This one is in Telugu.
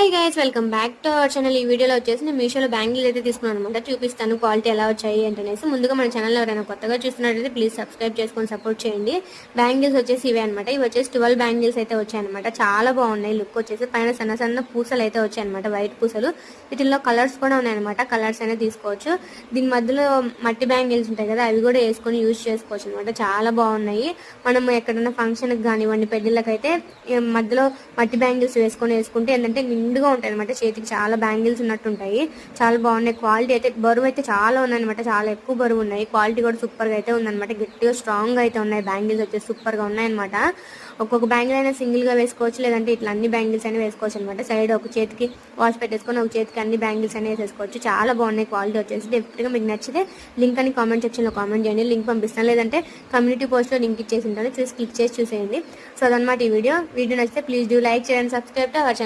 Hi guys, welcome back to our channel. ఈ వీడియోలో వచ్చేసి నేను మీషోలో బ్యాంగిల్ అయితే తీసుకున్నాను అనమాట. చూపిస్తాను క్వాలిటీ ఎలా వచ్చాయి అంటనేసి. ముందుగా మన ఛానల్ ఎవరైనా కొత్తగా చూస్తున్నట్లయితే ప్లీజ్ సబ్స్క్రైబ్ చేసుకొని సపోర్ట్ చేయండి. బ్యాంగిల్స్ వచ్చేసి ఇవే అనమాట. ఇవి వచ్చేసి 12 బ్యాంగిల్స్ అయితే వచ్చాయన్నమాట. చాలా బాగున్నాయి. లుక్ వచ్చేసి పైన సన్న సన్న పూసలు అయితే వచ్చాయన్నమాట, వైట్ పూసలు. వీటిల్లో కలర్స్ కూడా ఉన్నాయన్నమాట. కలర్స్ అనేది తీసుకోవచ్చు. దీని మధ్యలో మట్టి బ్యాంగిల్స్ ఉంటాయి కదా, అవి కూడా వేసుకొని యూజ్ చేసుకోవచ్చు అనమాట. చాలా బాగున్నాయి. మనం ఎక్కడైనా ఫంక్షన్కి కానివ్వండి, పెళ్ళిళ్ళకైతే మధ్యలో మట్టి బ్యాంగిల్స్ వేసుకుంటే ఏంటంటే నిండుగా ఉంటాయి అనమాట. చేతికి చాలా బ్యాంగిల్స్ ఉన్నట్టుంటాయి. చాలా బాగున్నాయి. క్వాలిటీ అయితే బరువు అయితే చాలా ఉన్నాయన్నమాట. చాలా ఎక్కువ బరువు ఉన్నాయి. క్వాలిటీ కూడా సూపర్ గా అయితే ఉందన్నమాట. గట్టిగా స్ట్రాంగ్ గా అయితే ఉన్నాయి. బ్యాంగిల్స్ వచ్చేసి సూపర్ గా ఉన్నాయన్నమాట. ఒక్కొక్క బ్యాంగిల్ అయినా సింగిల్ గా వేసుకోవచ్చు, లేదంటే ఇట్లా అన్ని బ్యాంగిల్స్ అయినా వేసుకోవచ్చు అనమాట. సైడ్ ఒక చేతికి వాష్ పెట్టేసుకొని ఒక చేతికి అన్ని బ్యాంగిల్స్ అయినా వేసేసుకోవచ్చు. చాలా బాగున్నాయి. క్వాలిటీ వచ్చేసి డెఫినెట్ గా మీకు నచ్చితే లింక్ అని కామెంట్ సెక్షన్ లో కామెంట్ చేయండి. లింక్ పంపిస్తాను, లేదంటే కమ్యూనిటీ పోస్ట్ లో లింక్ ఇచ్చేసి ఉంటాను. క్లిక్ చేసి చూసేయండి. సో అదనమాట ఈ వీడియో నచ్చితే ప్లీజ్ డూ లైక్ చేయండి, సబ్స్క్రైబ్ టు అవర్ ఛానల్.